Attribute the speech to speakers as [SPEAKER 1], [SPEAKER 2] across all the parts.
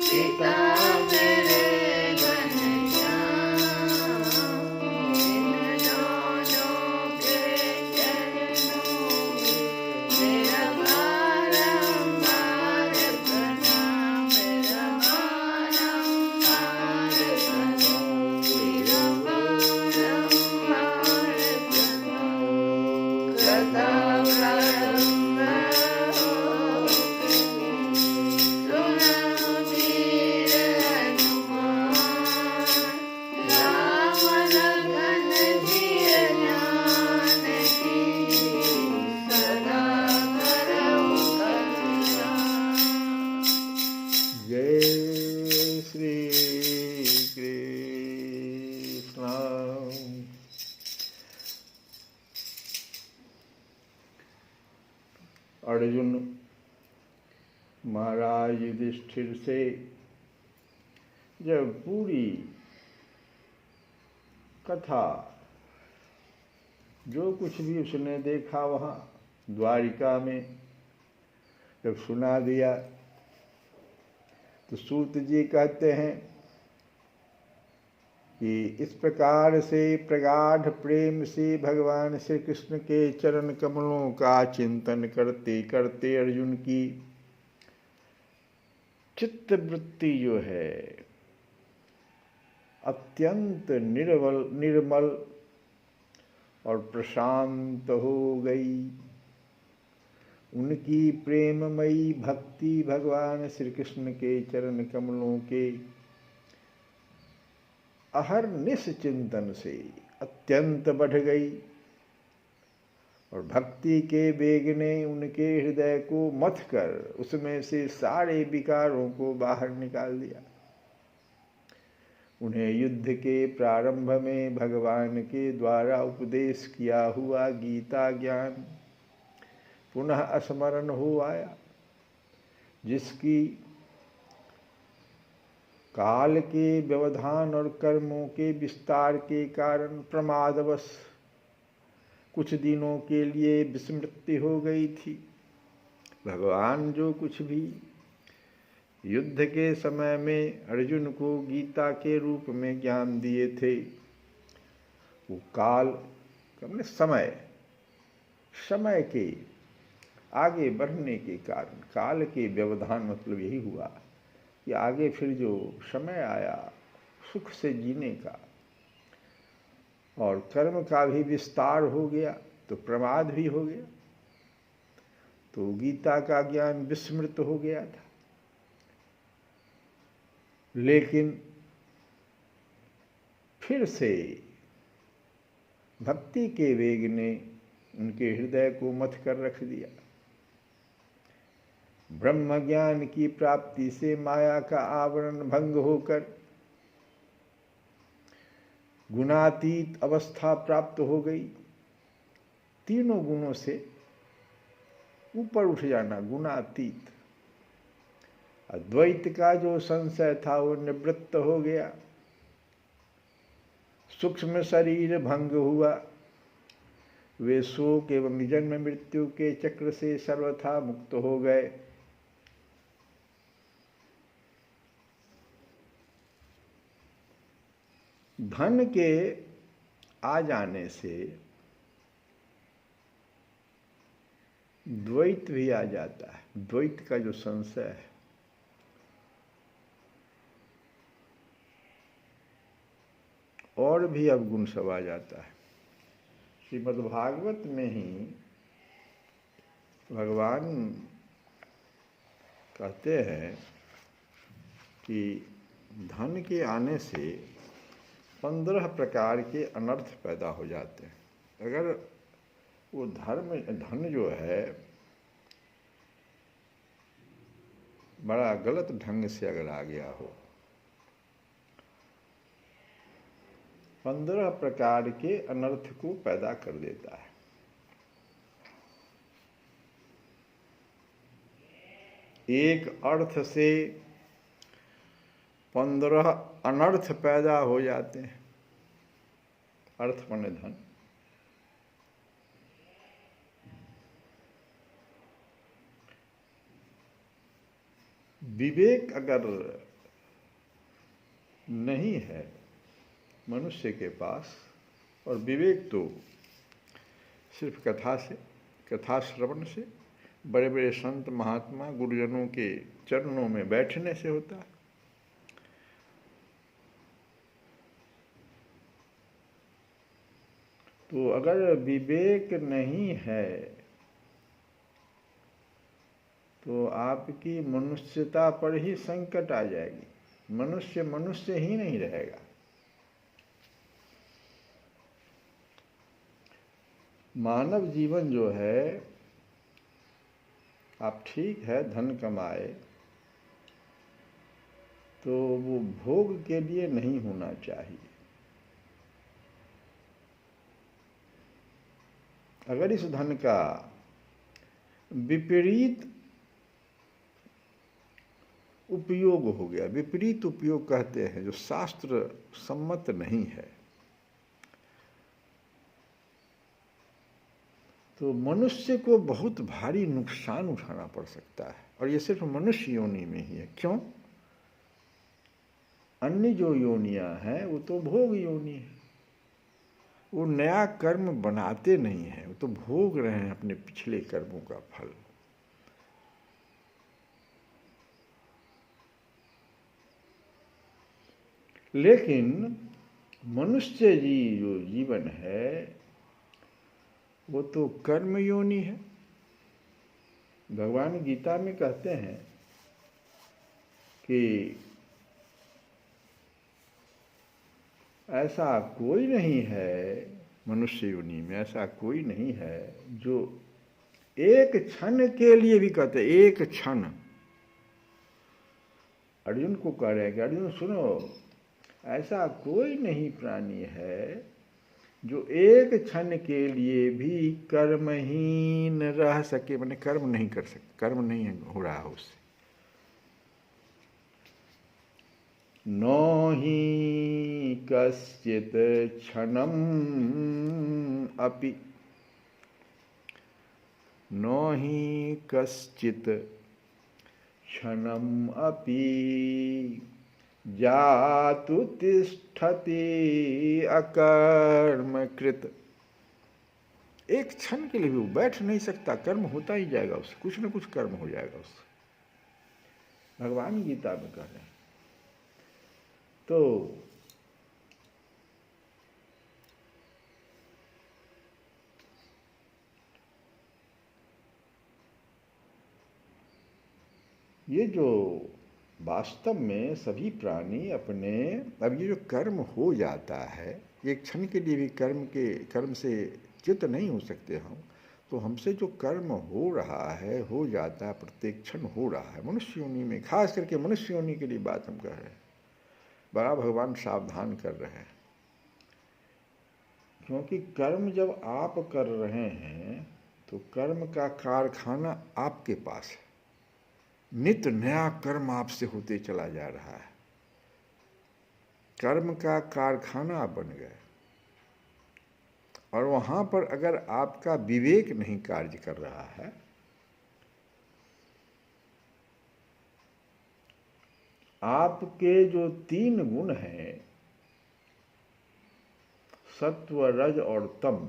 [SPEAKER 1] श्री अर्जुन महाराज युधिष्ठिर से जब पूरी कथा जो कुछ भी उसने देखा वहाँ द्वारिका में जब सुना दिया तो सूत जी कहते हैं कि इस प्रकार से प्रगाढ़ प्रेम से भगवान श्री कृष्ण के चरण कमलों का चिंतन करते करते अर्जुन की चित्त वृत्ति जो है अत्यंत निर्मल और प्रशांत हो गई। उनकी प्रेममयी भक्ति भगवान श्री कृष्ण के चरण कमलों के अहर्निश चिंतन से अत्यंत बढ़ गई और भक्ति के वेग ने उनके हृदय को मथ कर उसमें से सारे विकारों को बाहर निकाल दिया। उन्हें युद्ध के प्रारंभ में भगवान के द्वारा उपदेश किया हुआ गीता ज्ञान पुनः स्मरण हो आया, जिसकी काल के व्यवधान और कर्मों के विस्तार के कारण प्रमादवश कुछ दिनों के लिए विस्मृति हो गई थी। भगवान जो कुछ भी युद्ध के समय में अर्जुन को गीता के रूप में ज्ञान दिए थे वो काल समय के आगे बढ़ने के कारण काल के व्यवधान मतलब यही हुआ कि आगे फिर जो समय आया सुख से जीने का और कर्म का भी विस्तार हो गया तो प्रमाद भी हो गया, तो गीता का ज्ञान विस्मृत हो गया था। लेकिन फिर से भक्ति के वेग ने उनके हृदय को मथ कर रख दिया। ब्रह्म ज्ञान की प्राप्ति से माया का आवरण भंग होकर गुणातीत अवस्था प्राप्त हो गई। तीनों गुणों से ऊपर उठ जाना गुणातीत। अद्वैत का जो संशय था वो निवृत्त हो गया। सूक्ष्म शरीर भंग हुआ। वे शोक एवं जन्म मृत्यु के चक्र से सर्वथा मुक्त हो गए। धन के आ जाने से द्वैत भी आ जाता है। द्वैत का जो संशय है और भी अवगुण सब आ जाता है। श्रीमद्भागवत में ही भगवान कहते हैं कि धन के आने से 15 प्रकार के अनर्थ पैदा हो जाते हैं। अगर वो धन जो है बड़ा गलत ढंग से अगर आ गया हो, 15 प्रकार के अनर्थ को पैदा कर देता है। एक अर्थ से 15 अनर्थ पैदा हो जाते हैं। अर्थ माने धन। विवेक अगर नहीं है मनुष्य के पास, और विवेक तो सिर्फ कथा से, कथा श्रवण से, बड़े बड़े संत महात्मा गुरुजनों के चरणों में बैठने से होता है। तो अगर विवेक नहीं है तो आपकी मनुष्यता पर ही संकट आ जाएगी। मनुष्य मनुष्य ही नहीं रहेगा। मानव जीवन जो है, आप ठीक है धन कमाए तो वो भोग के लिए नहीं होना चाहिए। अगर इस धन का विपरीत उपयोग हो गया, विपरीत उपयोग कहते हैं जो शास्त्र सम्मत नहीं है, तो मनुष्य को बहुत भारी नुकसान उठाना पड़ सकता है। और ये सिर्फ मनुष्य योनि में ही है। क्यों? अन्य जो योनियां हैं वो तो भोग योनि है, वो नया कर्म बनाते नहीं हैं, वो तो भोग रहे हैं अपने पिछले कर्मों का फल। लेकिन मनुष्य जो जीवन है वो तो कर्म योनि है। भगवान गीता में कहते हैं कि ऐसा कोई नहीं है, मनुष्य योनि में ऐसा कोई नहीं है जो एक क्षण के लिए भी, कहते एक क्षण, अर्जुन को कह रहे हैं कि अर्जुन सुनो, ऐसा कोई नहीं प्राणी है जो एक क्षण के लिए भी कर्महीन रह सके, माने कर्म नहीं कर सके, कर्म नहीं हो रहा है उससे। नो ही कश्चित् क्षणम अपि, नो ही कश्चित् क्षणम अपि जातु तिष्ठति अकर्म कृत। एक क्षण के लिए भी वो बैठ नहीं सकता, कर्म होता ही जाएगा उससे, कुछ न कुछ कर्म हो जाएगा उससे। भगवान गीता में कह रहे हैं। तो ये जो वास्तव में सभी प्राणी अपने, अब ये जो कर्म हो जाता है, एक क्षण के लिए भी कर्म से च्युत नहीं हो सकते हम, तो हमसे जो कर्म हो रहा है, हो जाता है, प्रत्येक क्षण हो रहा है। मनुष्य योनि में, खास करके मनुष्य योनि के लिए बात हम कह रहे हैं, बड़ा भगवान सावधान कर रहे हैं। क्योंकि कर्म जब आप कर रहे हैं तो कर्म का कारखाना आपके पास है, नित्य नया कर्म आपसे होते चला जा रहा है, कर्म का कारखाना आप बन गए। और वहाँ पर अगर आपका विवेक नहीं कार्य कर रहा है, आपके जो 3 गुण हैं, सत्व, रज और तम,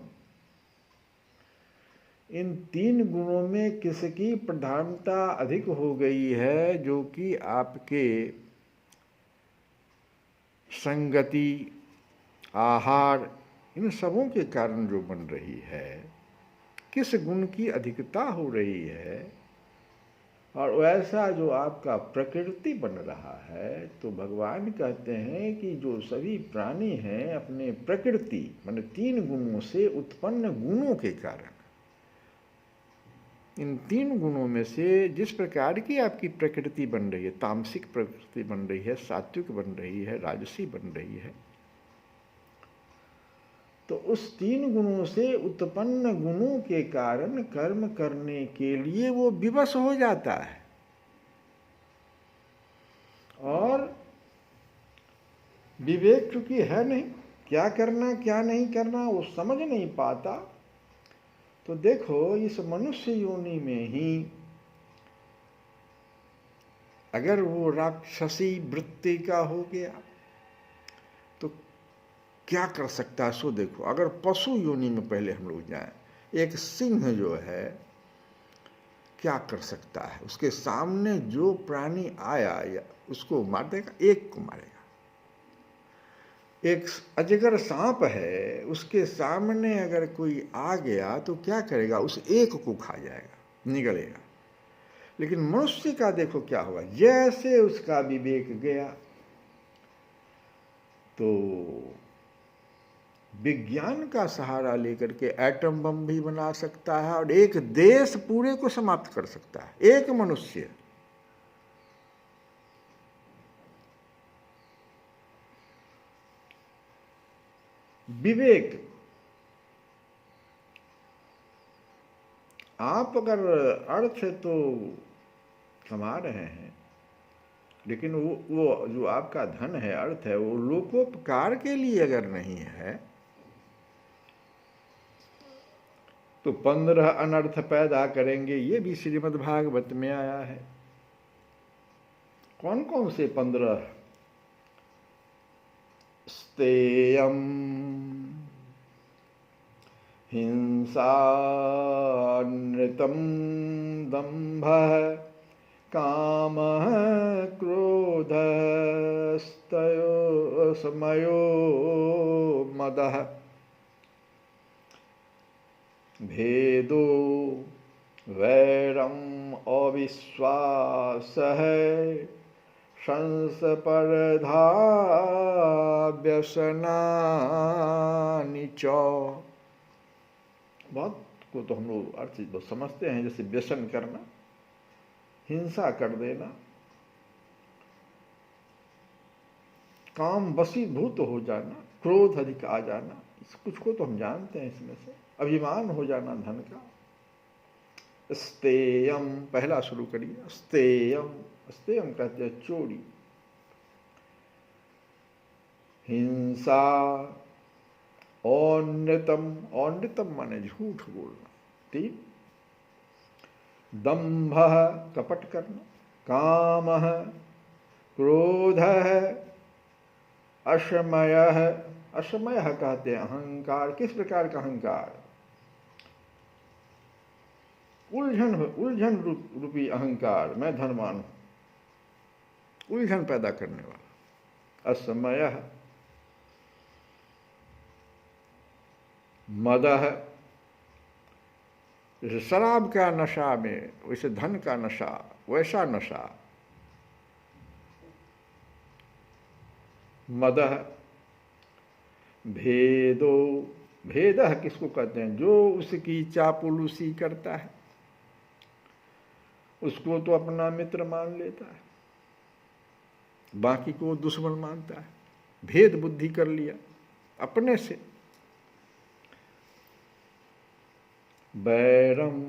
[SPEAKER 1] इन 3 गुणों में किसकी प्रधानता अधिक हो गई है, जो कि आपके संगति, आहार, इन सबों के कारण जो बन रही है, किस गुण की अधिकता हो रही है, और वैसा जो आपका प्रकृति बन रहा है, तो भगवान कहते हैं कि जो सभी प्राणी हैं अपने प्रकृति माने 3 गुणों से उत्पन्न गुणों के कारण, इन 3 गुणों में से जिस प्रकार की आपकी प्रकृति बन रही है, तामसिक प्रकृति बन रही है, सात्विक बन रही है, राजसी बन रही है, तो उस 3 गुणों से उत्पन्न गुणों के कारण कर्म करने के लिए वो विवश हो जाता है, और विवेक चूंकि है नहीं, क्या करना क्या नहीं करना वो समझ नहीं पाता। तो देखो इस मनुष्य योनि में ही अगर वो राक्षसी वृत्ति का हो गया, क्या कर सकता है सो देखो। अगर पशु योनि में पहले हम लोग जाएं, एक सिंह जो है क्या कर सकता है, उसके सामने जो प्राणी आया या उसको मार देगा, एक को मारेगा। एक अजगर सांप है, उसके सामने अगर कोई आ गया तो क्या करेगा, उस एक को खा जाएगा, निगलेगा। लेकिन मनुष्य का देखो क्या हुआ, जैसे उसका विवेक गया तो विज्ञान का सहारा लेकर के एटम बम भी बना सकता है और एक देश पूरे को समाप्त कर सकता है, एक मनुष्य। विवेक, आप अगर अर्थ तो कमा रहे हैं, लेकिन वो जो आपका धन है, अर्थ है, वो लोकोपकार के लिए अगर नहीं है तो 15 अनर्थ पैदा करेंगे। ये भी श्रीमद् भागवत में आया है। कौन कौन से 15? स्तेयम हिंसा, नृतम, दंभ, काम, क्रोध, स्तयो, समयो, मदः, भेदो, वैरम, अविश्वासः, संस्पर्धा, व्यसनानि च। बहुत को तो हम लोग अर्थ समझते हैं, जैसे व्यसन करना, हिंसा कर देना, काम वशीभूत हो जाना, क्रोध अधिक आ जाना, इस कुछ को तो हम जानते हैं। इसमें से अभिमान हो जाना धन का। स्तेयम, पहला शुरू करिए। स्तेयम, स्तेयम कहते हैं चोरी। हिंसा, औन्नतम, औन्नतम माने झूठ बोलना, ठीक। दंभ, कपट करना। काम, क्रोध, अशमय, अशमय कहते हैं अहंकार। किस प्रकार का अहंकार? उलझन रूपी अहंकार, मैं धनवान हूं, उलझन पैदा करने वाला असमय। मदह, जैसे शराब का नशा में, वैसे धन का नशा, वैसा नशा। मदह, भेदो, भेदह किसको कहते हैं? जो उसकी चापलूसी करता है, उसको तो अपना मित्र मान लेता है, बाकी को दुश्मन मानता है। भेद बुद्धि कर लिया अपने से। बैरम,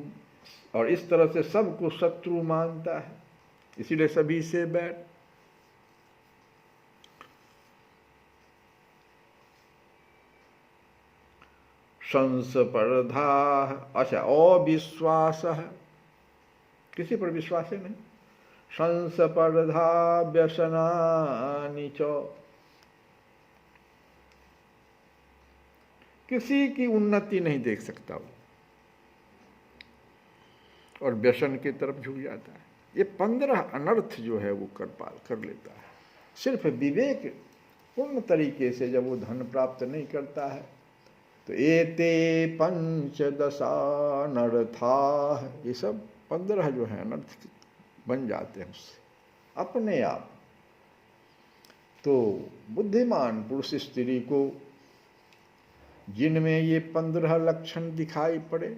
[SPEAKER 1] और इस तरह से सबको शत्रु मानता है, इसीलिए सभी से बैर। संस्पर्धा, अच्छा, अविश्वास, किसी पर विश्वास ही नहीं। संस्पर्धा, व्यसनानि च, किसी की उन्नति नहीं देख सकता वो, और व्यसन की तरफ झुक जाता है। ये 15 अनर्थ जो है वो कर लेता है। सिर्फ विवेक पूर्ण तरीके से जब वो धन प्राप्त नहीं करता है तो एते 15 अनर्था, ये सब 15 जो है अनर्थ बन जाते हैं उससे अपने आप। तो बुद्धिमान पुरुष स्त्री को जिनमें ये 15 लक्षण दिखाई पड़े,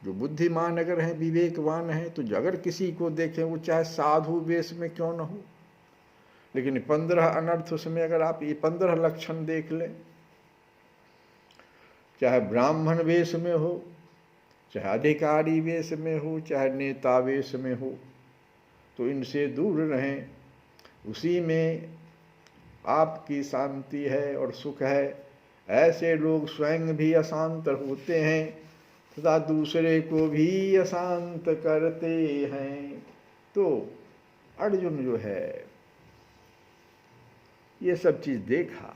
[SPEAKER 1] जो बुद्धिमान अगर हैं, विवेकवान हैं, तो अगर किसी को देखें वो चाहे साधु वेश में क्यों न हो, लेकिन 15 अनर्थ उसमें अगर आप ये 15 लक्षण देख लें, चाहे ब्राह्मण वेश में हो, चाहे अधिकारी वेश में हो, चाहे नेता वेश में हो, तो इनसे दूर रहें। उसी में आपकी शांति है और सुख है। ऐसे लोग स्वयं भी अशांत होते हैं तथा दूसरे को भी अशांत करते हैं। तो अर्जुन जो है ये सब चीज देखा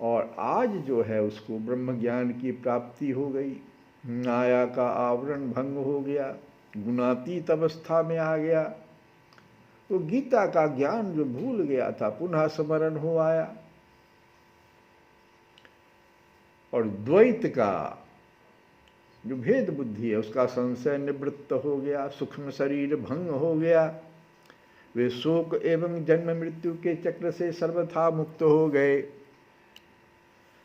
[SPEAKER 1] और आज जो है उसको ब्रह्म ज्ञान की प्राप्ति हो गई, माया का आवरण भंग हो गया, गुणातीत अवस्था में आ गया। तो गीता का ज्ञान जो भूल गया था पुनः स्मरण हो आया, और द्वैत का जो भेद बुद्धि है उसका संशय निवृत्त हो गया, सूक्ष्म शरीर भंग हो गया, वे शोक एवं जन्म मृत्यु के चक्र से सर्वथा मुक्त हो गए।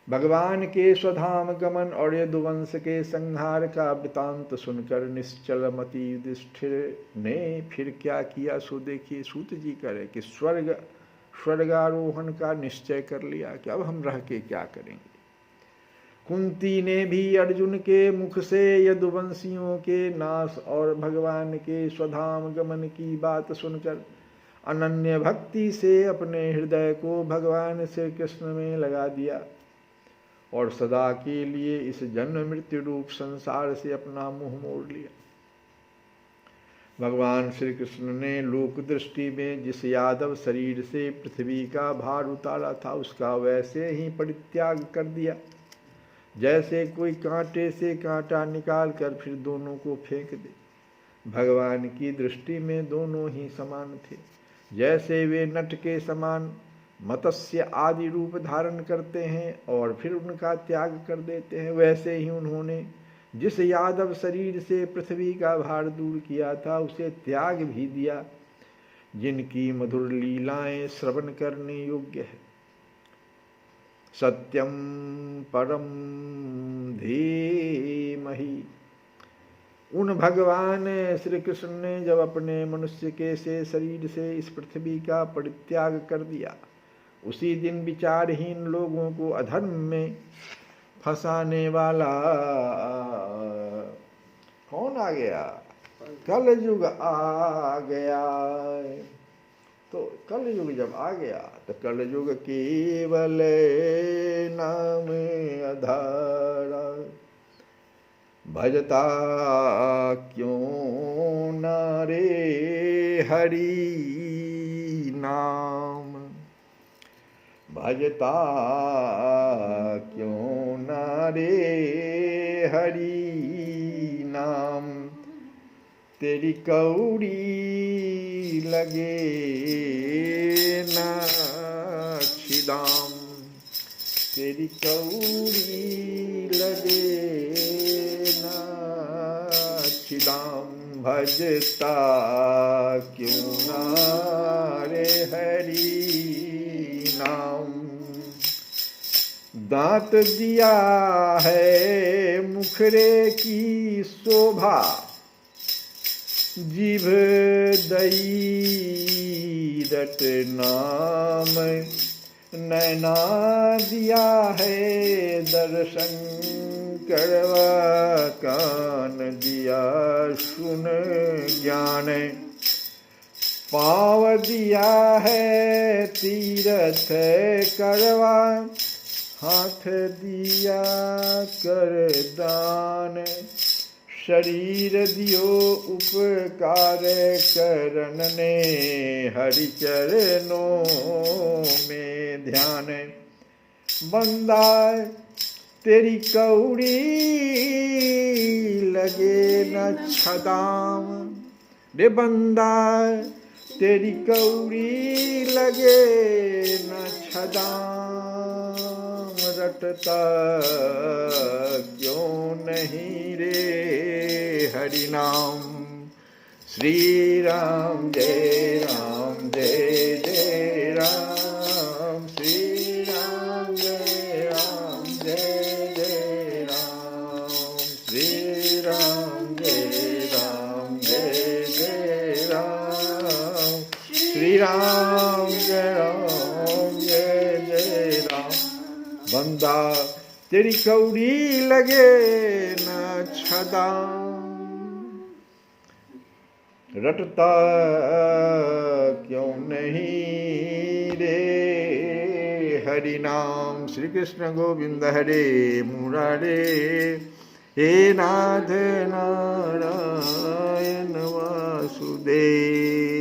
[SPEAKER 1] भगवान के स्वधाम गमन और यदुवंश के संहार का वृतांत सुनकर निश्चल मति युधिष्ठिर ने फिर क्या किया सो देखिए। सूत जी करे कि स्वर्गारोहण का निश्चय कर लिया कि अब हम रह के क्या करेंगे। कुंती ने भी अर्जुन के मुख से यदुवंशियों के नाश और भगवान के स्वधाम गमन की बात सुनकर अनन्य भक्ति से अपने हृदय को भगवान श्री कृष्ण में लगा दिया और सदा के लिए इस जन्म मृत्यु रूप संसार से अपना मुंह मोड़ लिया। भगवान श्री कृष्ण ने लोक दृष्टि में जिस यादव शरीर से पृथ्वी का भार उतारा था उसका वैसे ही परित्याग कर दिया, जैसे कोई कांटे से कांटा निकाल कर फिर दोनों को फेंक दे। भगवान की दृष्टि में दोनों ही समान थे। जैसे वे नट के समान मत्स्य आदि रूप धारण करते हैं और फिर उनका त्याग कर देते हैं, वैसे ही उन्होंने जिस यादव शरीर से पृथ्वी का भार दूर किया था उसे त्याग भी दिया, जिनकी मधुर लीलाएं श्रवण करने योग्य है। सत्यम परम धीमहि। उन भगवान श्री कृष्ण ने जब अपने मनुष्य के से शरीर से इस पृथ्वी का परित्याग कर दिया, उसी दिन विचारहीन लोगों को अधर्म में फंसाने वाला कौन आ गया? कलयुग आ गया। तो कलयुग जब आ गया तो कलयुग केवल नाम अधारा, भजता क्यों नारे हरि नाम, भजता क्यों नारे हरि नाम, तेरी कौड़ी लगे ना छिदाम, तेरी कौड़ी लगे ना छिदाम, भजता क्यों नारे हरि नाम। दांत दिया है मुखरे की शोभा, जिभ दई रट नाम, नैना दिया है दर्शन करवा, कान दिया सुन ज्ञान, पाँव दिया है तीरथ करवा, हाथ दिया कर दान, शरीर दियो उपकार करन ने, हरि चरणों में ध्यान। बंदा तेरी कौड़ी लगे न छदाम, रे बंदा तेरी कौड़ी लगे न छदाम, रटता क्यों नहीं रे हरि नाम। श्री राम जय राम जय जय राम, श्री राम जय राम जय जय राम, श्री राम जय राम जय जय राम, श्री राम जय राम जय जय राम। बंदा तेरी कौड़ी लगे न छदाम, रटता क्यों नहीं रे हरि नाम। श्री कृष्ण गोविंद हरे मुरारे, हे नाथ नारायण वासुदेव।